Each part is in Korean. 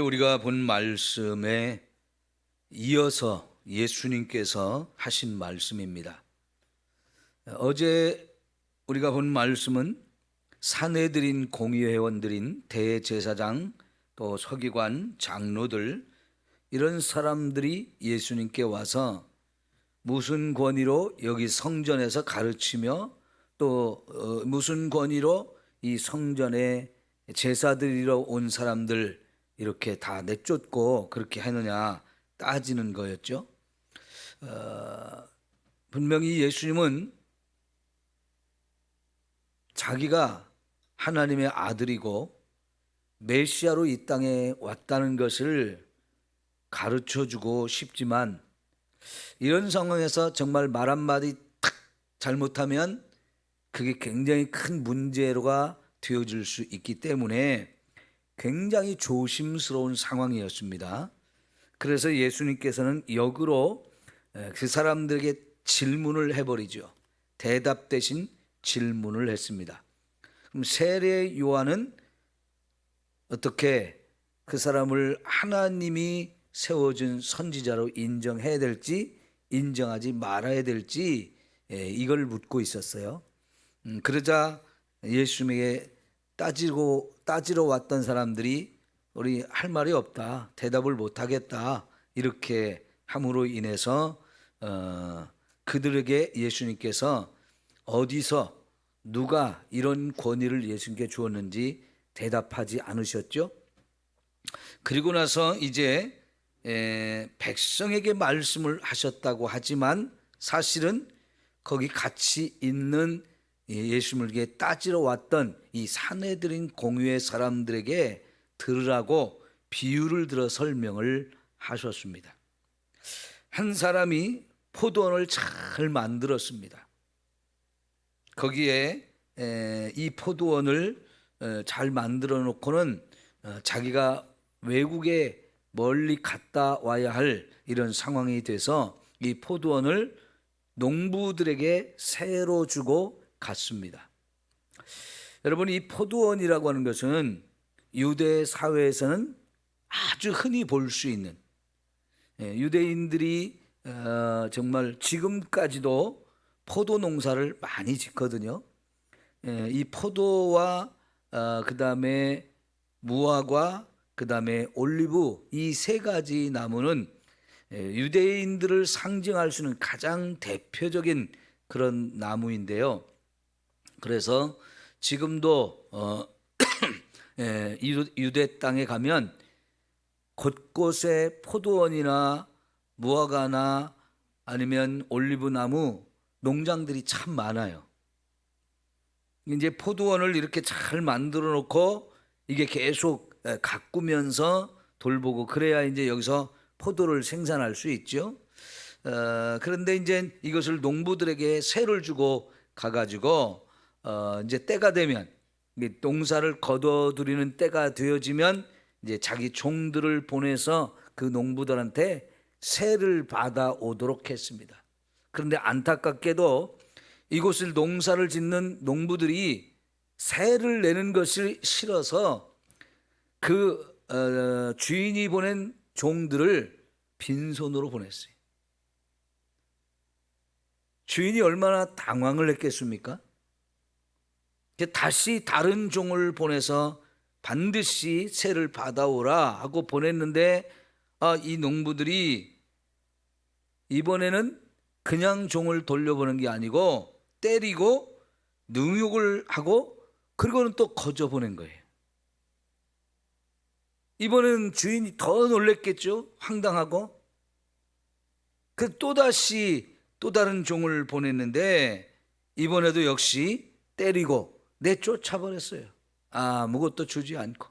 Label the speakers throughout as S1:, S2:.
S1: 우리가 본 말씀에 이어서 예수님께서 하신 말씀입니다. 어제 우리가 본 말씀은 사내들인 공의회원들인 대제사장 또 서기관 장로들 이런 사람들이 예수님께 와서 무슨 권위로 여기 성전에서 가르치며 또 무슨 권위로 이 성전에 제사드리러 온 사람들 이렇게 다 내쫓고 그렇게 하느냐 따지는 거였죠. 분명히 예수님은 자기가 하나님의 아들이고 메시아로 이 땅에 왔다는 것을 가르쳐주고 싶지만 이런 상황에서 정말 말 한마디 탁 잘못하면 그게 굉장히 큰 문제가 되어질 수 있기 때문에 굉장히 조심스러운 상황이었습니다. 그래서 예수님께서는 역으로 그 사람들에게 질문을 해버리죠. 대답 대신 질문을 했습니다. 그럼 세례 요한은 어떻게 그 사람을 하나님이 세워준 선지자로 인정해야 될지 인정하지 말아야 될지 이걸 묻고 있었어요. 그러자 예수님에게 따지러 왔던 사람들이 우리 할 말이 없다, 대답을 못하겠다 이렇게 함으로 인해서 그들에게 예수님께서 어디서 누가 이런 권위를 예수님께 주었는지 대답하지 않으셨죠. 그리고 나서 이제 백성에게 말씀을 하셨다고 하지만 사실은 거기 같이 있는 예수님에게 따지러 왔던 이 사내들인 공회의 사람들에게 들으라고 비유를 들어 설명을 하셨습니다. 한 사람이 포도원을 잘 만들었습니다. 거기에 이 포도원을 잘 만들어 놓고는 자기가 외국에 멀리 갔다 와야 할 이런 상황이 돼서 이 포도원을 농부들에게 새로 주고 갔습니다. 여러분, 이 포도원이라고 하는 것은 유대 사회에서는 아주 흔히 볼 수 있는, 유대인들이 정말 지금까지도 포도 농사를 많이 짓거든요. 이 포도와 그 다음에 무화과, 그 다음에 올리브, 이 세 가지 나무는 유대인들을 상징할 수 있는 가장 대표적인 그런 나무인데요. 그래서 지금도 유대 땅에 가면 곳곳에 포도원이나 무화과나 아니면 올리브나무 농장들이 참 많아요. 이제 포도원을 이렇게 잘 만들어 놓고 이게 계속 가꾸면서 돌보고 그래야 이제 여기서 포도를 생산할 수 있죠. 그런데 이제 이것을 농부들에게 세를 주고 가가지고 이제 때가 되면 농사를 거둬들이는 때가 되어지면 이제 자기 종들을 보내서 그 농부들한테 세를 받아 오도록 했습니다. 그런데 안타깝게도 이곳을 농사를 짓는 농부들이 세를 내는 것이 싫어서 그 주인이 보낸 종들을 빈손으로 보냈어요. 주인이 얼마나 당황을 했겠습니까? 다시 다른 종을 보내서 반드시 세를 받아오라 하고 보냈는데 이 농부들이 이번에는 그냥 종을 돌려보는 게 아니고 때리고 능욕을 하고 그리고는 또 거저 보낸 거예요. 이번에는 주인이 더 놀랬겠죠. 황당하고. 또다시 또 다른 종을 보냈는데 이번에도 역시 때리고 내쫓아버렸어요. 아무것도 주지 않고.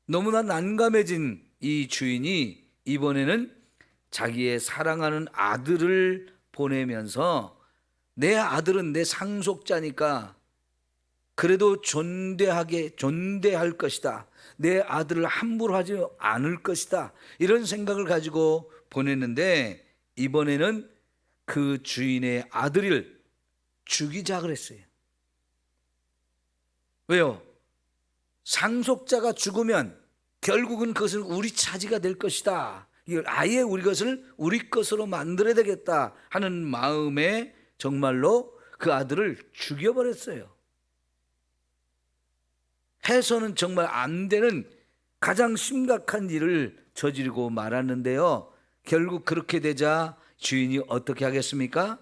S1: 너무나 난감해진 이 주인이 이번에는 자기의 사랑하는 아들을 보내면서 내 아들은 내 상속자니까 그래도 존대할 것이다. 내 아들을 함부로 하지 않을 것이다. 이런 생각을 가지고 보냈는데 이번에는 그 주인의 아들을 죽이자 그랬어요. 왜요? 상속자가 죽으면 결국은 그것은 우리 차지가 될 것이다. 이걸 아예 우리 것을 우리 것으로 만들어야 되겠다 하는 마음에 정말로 그 아들을 죽여버렸어요. 해서는 정말 안 되는 가장 심각한 일을 저지르고 말았는데요. 결국 그렇게 되자 주인이 어떻게 하겠습니까?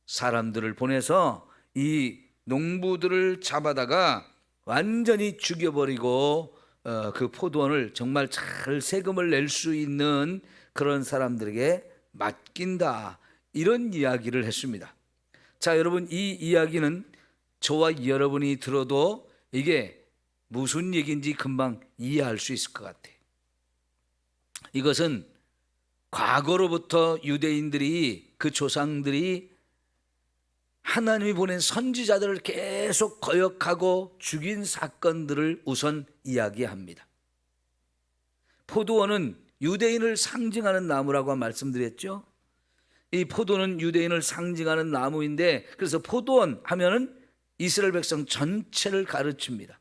S1: 사람들을 보내서 이 농부들을 잡아다가 완전히 죽여버리고 그 포도원을 정말 잘 세금을 낼 수 있는 그런 사람들에게 맡긴다, 이런 이야기를 했습니다. 자, 여러분, 이 이야기는 저와 여러분이 들어도 이게 무슨 얘기인지 금방 이해할 수 있을 것 같아요. 이것은 과거로부터 유대인들이, 그 조상들이 하나님이 보낸 선지자들을 계속 거역하고 죽인 사건들을 우선 이야기합니다. 포도원은 유대인을 상징하는 나무라고 말씀드렸죠. 이 포도는 유대인을 상징하는 나무인데, 그래서 포도원 하면은 이스라엘 백성 전체를 가르칩니다.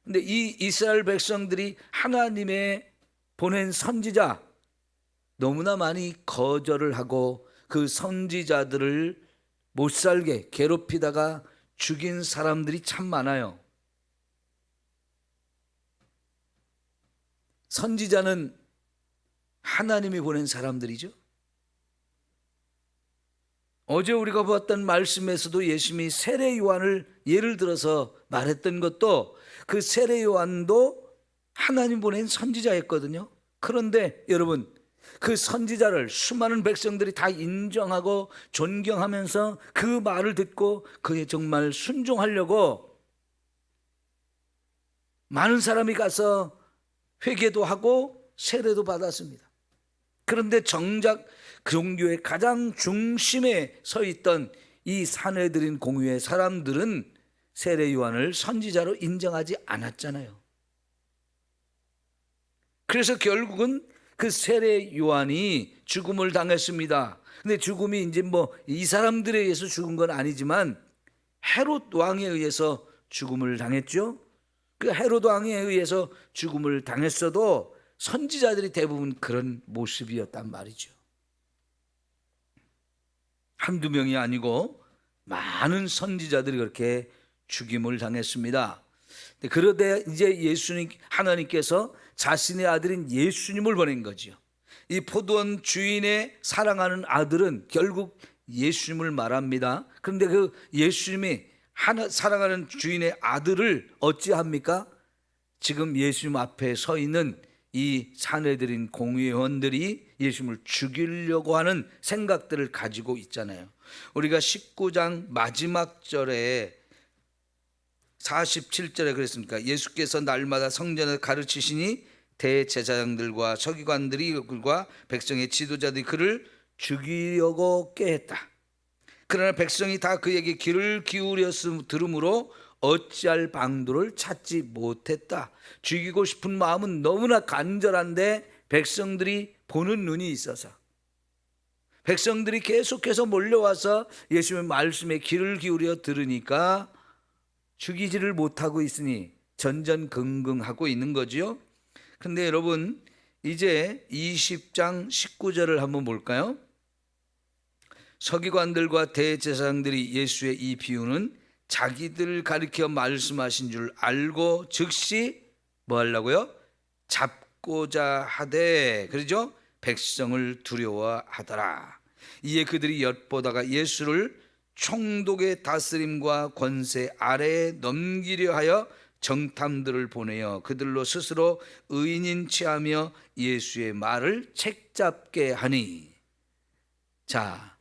S1: 근데 이 이스라엘 백성들이 하나님의 보낸 선지자 너무나 많이 거절을 하고 그 선지자들을 못 살게 괴롭히다가 죽인 사람들이 참 많아요. 선지자는 하나님이 보낸 사람들이죠. 어제 우리가 보았던 말씀에서도 예수님이 세례 요한을 예를 들어서 말했던 것도, 그 세례 요한도 하나님 보낸 선지자였거든요. 그런데 여러분, 그 선지자를 수많은 백성들이 다 인정하고 존경하면서 그 말을 듣고 그에 정말 순종하려고 많은 사람이 가서 회개도 하고 세례도 받았습니다. 그런데 정작 그 종교의 가장 중심에 서 있던 이 산헤드린 공회의 사람들은 세례 요한을 선지자로 인정하지 않았잖아요. 그래서 결국은 그 세례 요한이 죽음을 당했습니다. 근데 죽음이 이제 이 사람들에 의해서 죽은 건 아니지만 헤롯 왕에 의해서 죽음을 당했죠. 그 헤롯 왕에 의해서 죽음을 당했어도 선지자들이 대부분 그런 모습이었단 말이죠. 한두 명이 아니고 많은 선지자들이 그렇게 죽임을 당했습니다. 그러되 이제 하나님께서 자신의 아들인 예수님을 보낸 거죠. 이 포도원 주인의 사랑하는 아들은 결국 예수님을 말합니다. 그런데 그 예수님이 사랑하는 주인의 아들을 어찌합니까? 지금 예수님 앞에 서 있는 이 산헤드린 공회원들이 예수님을 죽이려고 하는 생각들을 가지고 있잖아요. 우리가 19장 마지막 절에 47절에 그랬습니까? 예수께서 날마다 성전에서 가르치시니 대제사장들과 서기관들과 백성의 지도자들이 그를 죽이려고 꾀했다. 그러나 백성이 다 그에게 귀를 들으므로 어찌할 방도를 찾지 못했다. 죽이고 싶은 마음은 너무나 간절한데 백성들이 보는 눈이 있어서, 백성들이 계속해서 몰려와서 예수님의 말씀에 귀를 기울여 들으니까 죽이지를 못하고 있으니 전전긍긍하고 있는 거지요. 근데 여러분, 이제 20장 19절을 한번 볼까요? 서기관들과 대제사장들이 예수의 이 비유는 자기들 가리켜 말씀하신 줄 알고 즉시 뭐 하려고요? 잡고자 하되, 그러죠? 백성을 두려워하더라. 이에 그들이 엿보다가 예수를 총독의 다스림과 권세 아래에 넘기려 하여 정탐들을 보내어 그들로 스스로 의인인 체하며 예수의 말을 책잡게 하니. 자,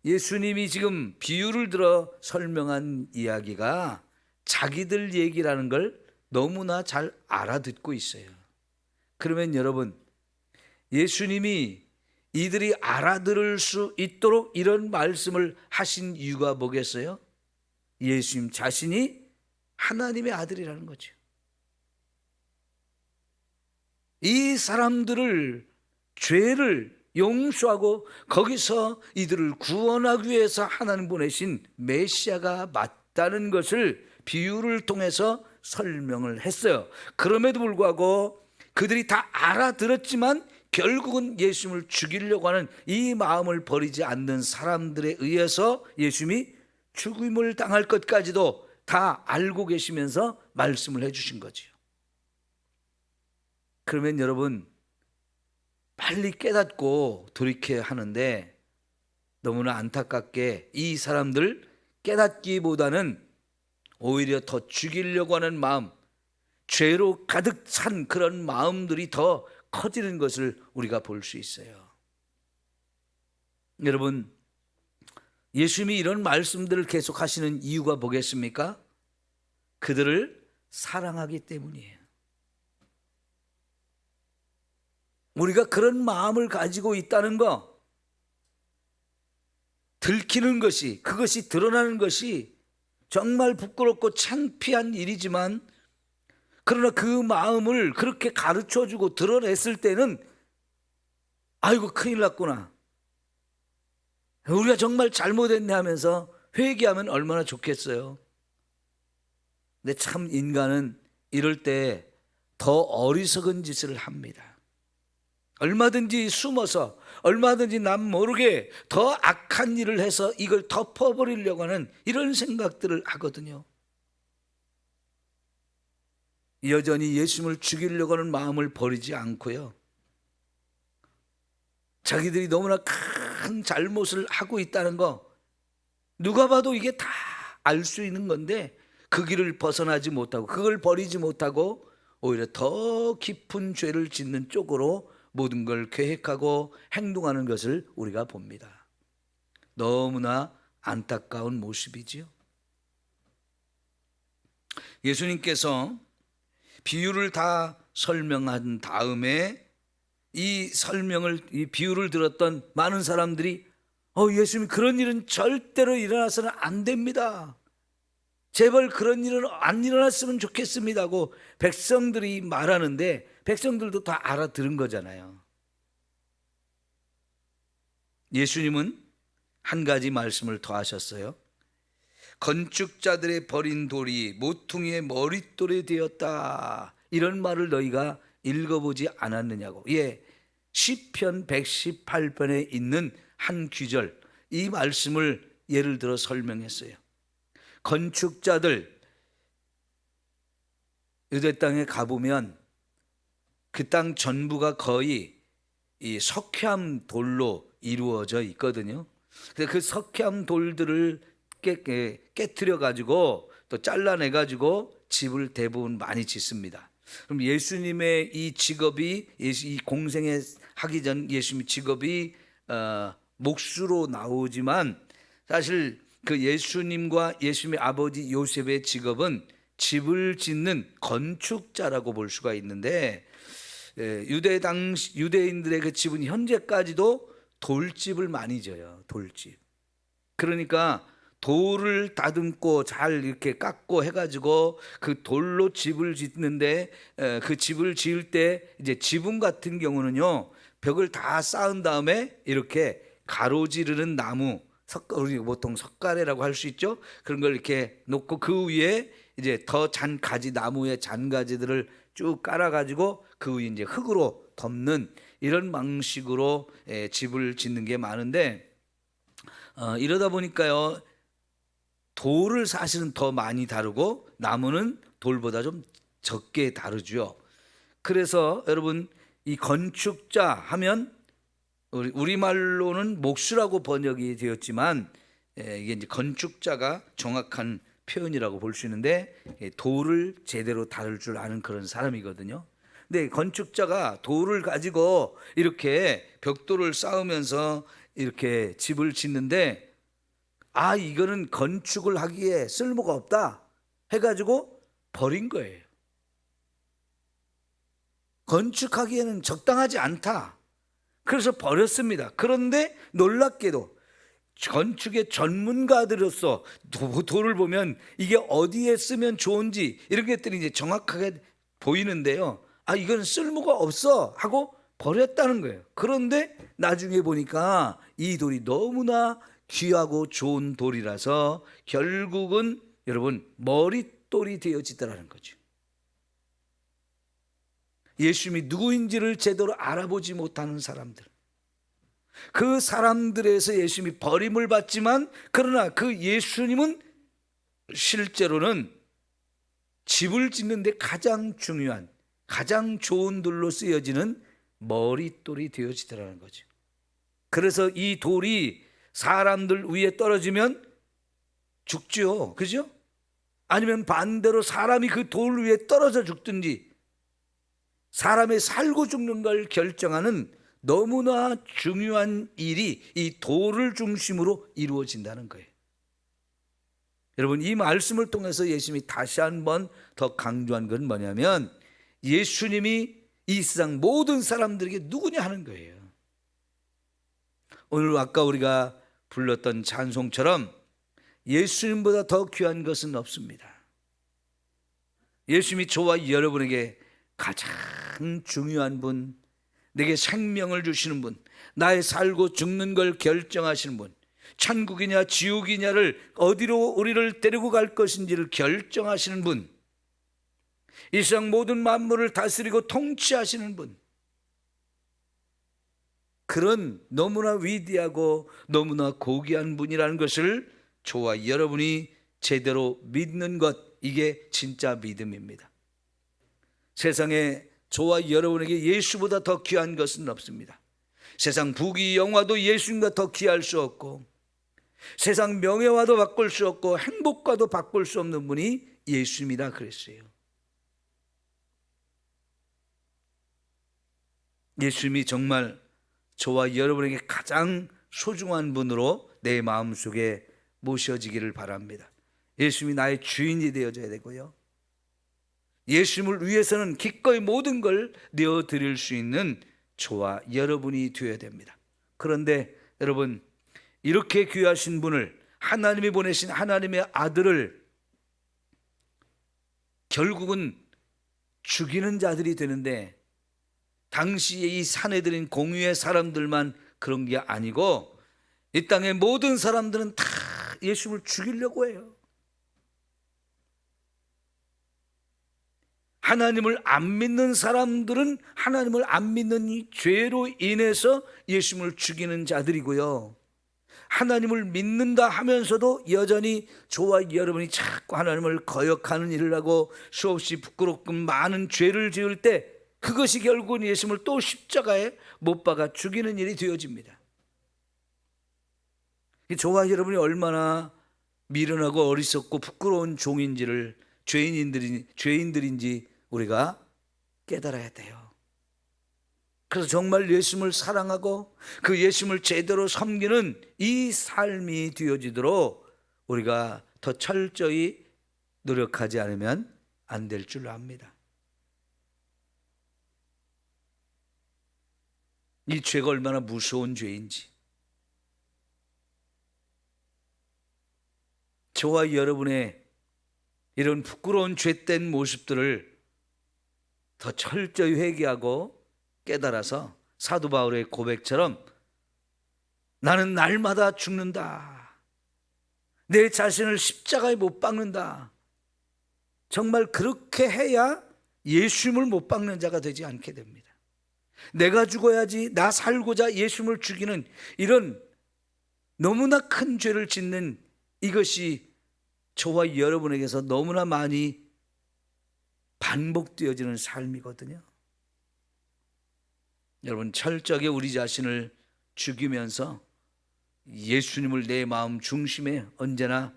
S1: 예수님이 지금 비유를 들어 설명한 이야기가 자기들 얘기라는 걸 너무나 잘 알아듣고 있어요. 그러면 여러분, 예수님이 이들이 알아들을 수 있도록 이런 말씀을 하신 이유가 뭐겠어요? 예수님 자신이 하나님의 아들이라는 거죠. 이 사람들을, 죄를 용서하고 거기서 이들을 구원하기 위해서 하나님 보내신 메시아가 맞다는 것을 비유를 통해서 설명을 했어요. 그럼에도 불구하고 그들이 다 알아들었지만 결국은 예수님을 죽이려고 하는 이 마음을 버리지 않는 사람들에 의해서 예수님이 죽임을 당할 것까지도 다 알고 계시면서 말씀을 해주신 거지요. 그러면 여러분, 빨리 깨닫고 돌이켜야 하는데 너무나 안타깝게 이 사람들 깨닫기보다는 오히려 더 죽이려고 하는 마음, 죄로 가득 찬 그런 마음들이 더 커지는 것을 우리가 볼 수 있어요. 여러분, 예수님이 이런 말씀들을 계속 하시는 이유가 뭐겠습니까? 그들을 사랑하기 때문이에요. 우리가 그런 마음을 가지고 있다는 거, 들키는 것이, 그것이 드러나는 것이 정말 부끄럽고 창피한 일이지만, 그러나 그 마음을 그렇게 가르쳐주고 드러냈을 때는 아이고 큰일 났구나, 우리가 정말 잘못했네 하면서 회개하면 얼마나 좋겠어요. 근데 참 인간은 이럴 때 더 어리석은 짓을 합니다. 얼마든지 숨어서, 얼마든지 남 모르게 더 악한 일을 해서 이걸 덮어버리려고 하는 이런 생각들을 하거든요. 여전히 예수님을 죽이려고 하는 마음을 버리지 않고요, 자기들이 너무나 큰 잘못을 하고 있다는 거 누가 봐도 이게 다 알 수 있는 건데 그 길을 벗어나지 못하고 그걸 버리지 못하고 오히려 더 깊은 죄를 짓는 쪽으로 모든 걸 계획하고 행동하는 것을 우리가 봅니다. 너무나 안타까운 모습이지요. 예수님께서 비유를 다 설명한 다음에 이 비유를 들었던 많은 사람들이 예수님, 그런 일은 절대로 일어나서는 안 됩니다, 제발 그런 일은 안 일어났으면 좋겠습니다 하고 백성들이 말하는데 백성들도 다 알아들은 거잖아요. 예수님은 한 가지 말씀을 더 하셨어요. 건축자들의 버린 돌이 모퉁이의 머릿돌이 되었다, 이런 말을 너희가 읽어보지 않았느냐고. 시편 118편에 있는 한 구절, 이 말씀을 예를 들어 설명했어요. 건축자들, 유대 땅에 가보면 그 땅 전부가 거의 이 석회암 돌로 이루어져 있거든요. 그래서 그 석회암 돌들을 깨트려 가지고 또 잘라내 가지고 집을 대부분 많이 짓습니다. 그럼 예수님의 이 직업이, 이 공생에 하기 전 예수님의 직업이 목수로 나오지만 사실 그 예수님과 예수님의 아버지 요셉의 직업은 집을 짓는 건축자라고 볼 수가 있는데, 유대인들의 그 집은 현재까지도 돌집을 많이 져요. 돌집. 그러니까 돌을 다듬고 잘 이렇게 깎고 해가지고 그 돌로 집을 짓는데, 그 집을 지을 때 이제 지붕 같은 경우는요, 벽을 다 쌓은 다음에 이렇게 가로지르는 나무, 우리 보통 석가래라고 할 수 있죠. 그런 걸 이렇게 놓고 그 위에 이제 더 잔가지, 나무의 잔가지들을 쭉 깔아가지고 그 위에 이제 흙으로 덮는 이런 방식으로 집을 짓는 게 많은데, 이러다 보니까요, 돌을 사실은 더 많이 다루고 나무는 돌보다 좀 적게 다루죠. 그래서 여러분, 이 건축자 하면 우리말로는 목수라고 번역이 되었지만 이게 이제 건축자가 정확한 표현이라고 볼 수 있는데, 돌을 제대로 다룰 줄 아는 그런 사람이거든요. 근데 건축자가 돌을 가지고 이렇게 벽돌을 쌓으면서 이렇게 집을 짓는데, 이거는 건축을 하기에 쓸모가 없다 해가지고 버린 거예요. 건축하기에는 적당하지 않다, 그래서 버렸습니다. 그런데 놀랍게도 건축의 전문가들로서 돌을 보면 이게 어디에 쓰면 좋은지 이런 것들이 이제 정확하게 보이는데요, 이건 쓸모가 없어 하고 버렸다는 거예요. 그런데 나중에 보니까 이 돌이 너무나 귀하고 좋은 돌이라서 결국은 여러분 머릿돌이 되어지더라는 거죠. 예수님이 누구인지를 제대로 알아보지 못하는 사람들, 그 사람들에서 예수님이 버림을 받지만, 그러나 그 예수님은 실제로는 집을 짓는데 가장 중요한, 가장 좋은 돌로 쓰여지는 머릿돌이 되어지더라는 거죠. 그래서 이 돌이 사람들 위에 떨어지면 죽죠, 그죠? 아니면 반대로 사람이 그 돌 위에 떨어져 죽든지, 사람의 살고 죽는 걸 결정하는 너무나 중요한 일이 이 돌을 중심으로 이루어진다는 거예요. 여러분, 이 말씀을 통해서 예수님이 다시 한번 더 강조한 건 뭐냐면, 예수님이 이 세상 모든 사람들에게 누구냐 하는 거예요. 오늘 아까 우리가 불렀던 찬송처럼 예수님보다 더 귀한 것은 없습니다. 예수님이 저와 여러분에게 가장 중요한 분, 내게 생명을 주시는 분, 나의 살고 죽는 걸 결정하시는 분, 천국이냐 지옥이냐를, 어디로 우리를 데리고 갈 것인지를 결정하시는 분, 이 세상 모든 만물을 다스리고 통치하시는 분, 그런 너무나 위대하고 너무나 고귀한 분이라는 것을 저와 여러분이 제대로 믿는 것, 이게 진짜 믿음입니다. 세상에 저와 여러분에게 예수보다 더 귀한 것은 없습니다. 세상 부귀 영화도 예수님과 더 귀할 수 없고, 세상 명예와도 바꿀 수 없고, 행복과도 바꿀 수 없는 분이 예수님이라 그랬어요. 예수님이 정말 저와 여러분에게 가장 소중한 분으로 내 마음속에 모셔지기를 바랍니다. 예수님이 나의 주인이 되어져야 되고요, 예수님을 위해서는 기꺼이 모든 걸 내어드릴 수 있는 저와 여러분이 되어야 됩니다. 그런데 여러분, 이렇게 귀하신 분을, 하나님이 보내신 하나님의 아들을 결국은 죽이는 자들이 되는데, 당시에 이 산에 들인 공유의 사람들만 그런 게 아니고 이 땅의 모든 사람들은 다 예수님을 죽이려고 해요. 하나님을 안 믿는 사람들은 하나님을 안 믿는 이 죄로 인해서 예수님을 죽이는 자들이고요, 하나님을 믿는다 하면서도 여전히 저와 여러분이 자꾸 하나님을 거역하는 일을 하고 수없이 부끄럽고 많은 죄를 지을 때, 그것이 결국은 예수님을 또 십자가에 못 박아 죽이는 일이 되어집니다. 저와 여러분이 얼마나 미련하고 어리석고 부끄러운 종인지를, 죄인들인지 우리가 깨달아야 돼요. 그래서 정말 예수님을 사랑하고 그 예수님을 제대로 섬기는 이 삶이 되어지도록 우리가 더 철저히 노력하지 않으면 안 될 줄 압니다. 이 죄가 얼마나 무서운 죄인지, 저와 여러분의 이런 부끄러운 죄된 모습들을 더 철저히 회개하고 깨달아서 사도 바울의 고백처럼 나는 날마다 죽는다, 내 자신을 십자가에 못 박는다, 정말 그렇게 해야 예수님을 못 박는 자가 되지 않게 됩니다. 내가 죽어야지, 나 살고자 예수님을 죽이는 이런 너무나 큰 죄를 짓는 이것이 저와 여러분에게서 너무나 많이 반복되어지는 삶이거든요. 여러분, 철저하게 우리 자신을 죽이면서 예수님을 내 마음 중심에 언제나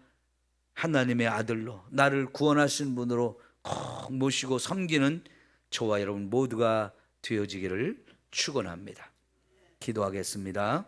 S1: 하나님의 아들로, 나를 구원하신 분으로 꼭 모시고 섬기는 저와 여러분 모두가 되어지기를 축원합니다. 기도하겠습니다.